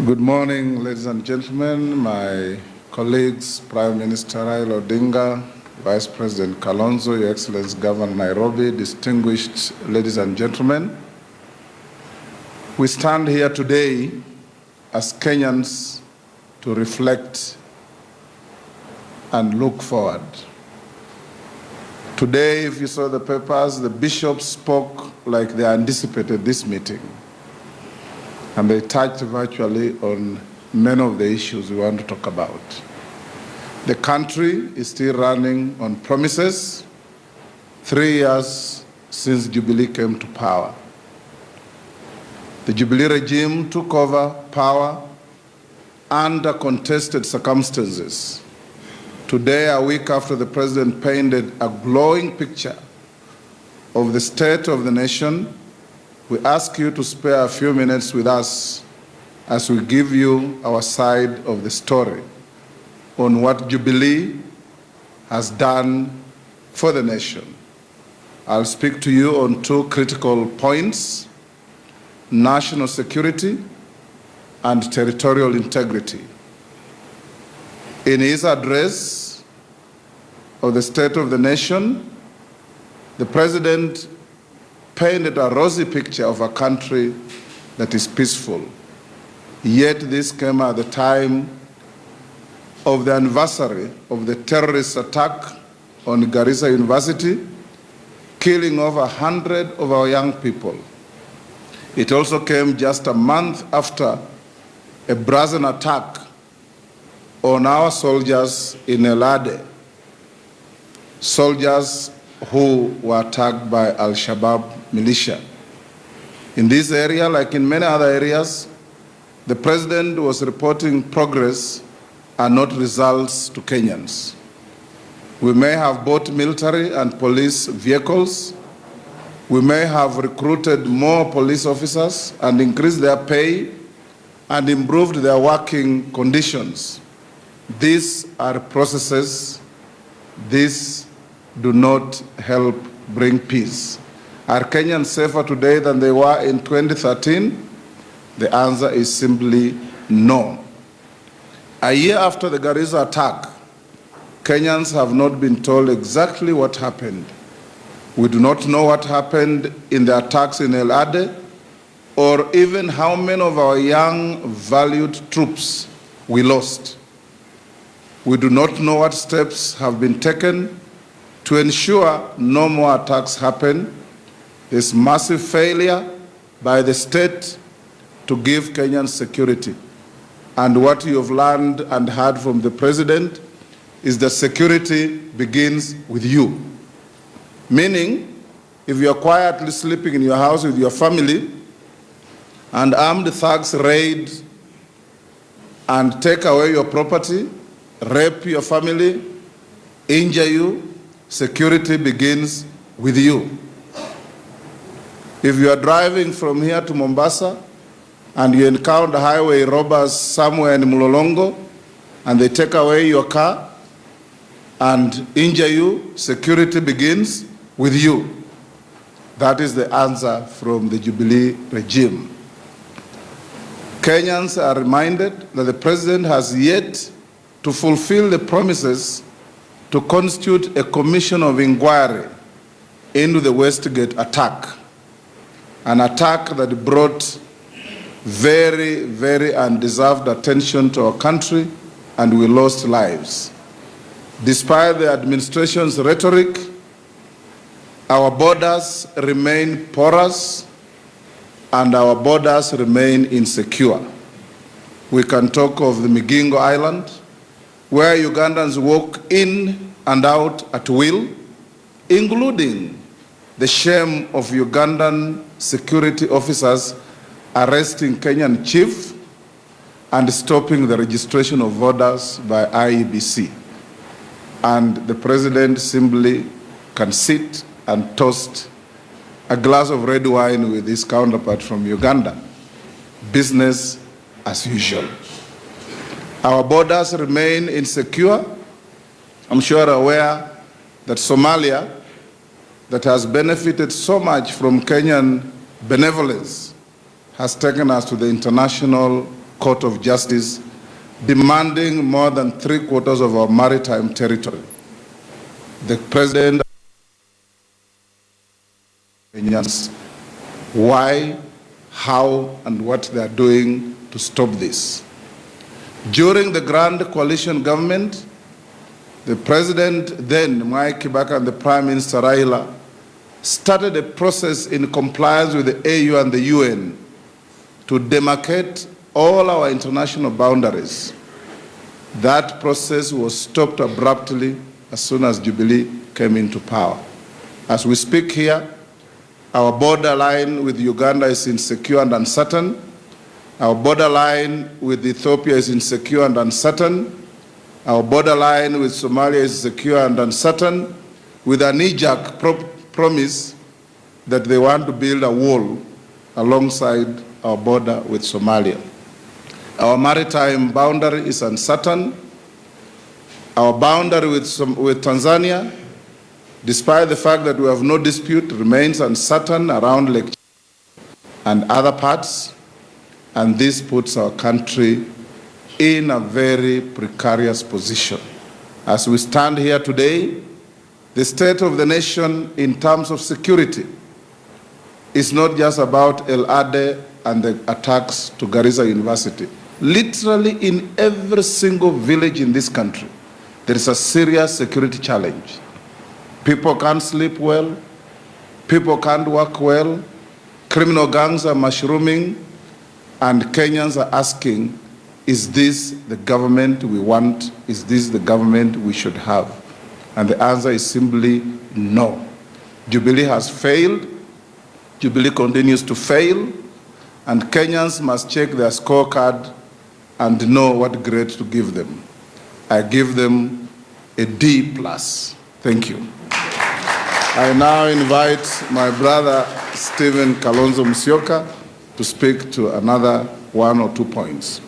Good morning, ladies and gentlemen, my colleagues, Prime Minister Raila Odinga, Vice President Kalonzo, Your Excellency Governor Nairobi, distinguished ladies and gentlemen. We stand here today as Kenyans to reflect and look forward. Today, if you saw the papers, the bishops spoke like they anticipated this meeting. And they touched virtually on many of the issues we want to talk about. The country is still running on promises 3 years since Jubilee came to power. The Jubilee regime took over power under contested circumstances. Today, a week after the president painted a glowing picture of the state of the nation, we ask you to spare a few minutes with us as we give you our side of the story on what Jubilee has done for the nation. I'll speak to you on two critical points: national security and territorial integrity. In his address of the State of the Nation, the President painted a rosy picture of a country that is peaceful. Yet this came at the time of the anniversary of the terrorist attack on Garissa University, killing over 100 of our young people. It also came just a month after a brazen attack on our soldiers in El-Ade, soldiers who were attacked by Al-Shabaab militia. In this area, like in many other areas, the president was reporting progress and not results to Kenyans. We may have bought military and police vehicles. We may have recruited more police officers and increased their pay and improved their working conditions. These are processes. These do not help bring peace. Are Kenyans safer today than they were in 2013? The answer is simply no. A year after the Garissa attack, Kenyans have not been told exactly what happened. We do not know what happened in the attacks in El-Ade, or even how many of our young, valued troops we lost. We do not know what steps have been taken to ensure no more attacks happen. There's massive failure by the state to give Kenyans security. And what you have learned and heard from the president is that security begins with you. Meaning, if you are quietly sleeping in your house with your family and armed thugs raid and take away your property, rape your family, injure you, security begins with you. If you are driving from here to Mombasa and you encounter highway robbers somewhere in Mlolongo and they take away your car and injure you, security begins with you. That is the answer from the Jubilee regime. Kenyans are reminded that the president has yet to fulfill the promises to constitute a commission of inquiry into the Westgate attack, an attack that brought very, very undeserved attention to our country, and we lost lives. Despite the administration's rhetoric, our borders remain porous and our borders remain insecure. We can talk of the Migingo Island, where Ugandans walk in and out at will, including the shame of Ugandan security officers arresting Kenyan chief and stopping the registration of voters by IEBC. And the president simply can sit and toast a glass of red wine with his counterpart from Uganda. Business as usual. Our borders remain insecure. I'm sure you're aware that Somalia, that has benefited so much from Kenyan benevolence, has taken us to the International Court of Justice, demanding more than 3/4 of our maritime territory. The President why, how, and what they are doing to stop this. During the Grand Coalition government, the President then, Mwai Kibaki, and the Prime Minister Raila started a process in compliance with the AU and the UN to demarcate all our international boundaries. That process was stopped abruptly as soon as Jubilee came into power. As we speak here, our borderline with Uganda is insecure and uncertain. Our borderline with Ethiopia is insecure and uncertain. Our borderline with Somalia is secure and uncertain, with a knee-jerk promise that they want to build a wall alongside our border with Somalia. Our maritime boundary is uncertain. Our boundary with Tanzania, despite the fact that we have no dispute, remains uncertain around Lake and other parts, and this puts our country in a very precarious position. As we stand here today, the state of the nation in terms of security is not just about El Ade and the attacks to Garissa University. Literally in every single village in this country, there is a serious security challenge. People can't sleep well, people can't work well, criminal gangs are mushrooming, and Kenyans are asking, is this the government we want? Is this the government we should have? And the answer is simply no. Jubilee has failed, Jubilee continues to fail, and Kenyans must check their scorecard and know what grade to give them. I give them a D+. Thank you. I now invite my brother Stephen Kalonzo Musyoka to speak to another 1 or 2 points.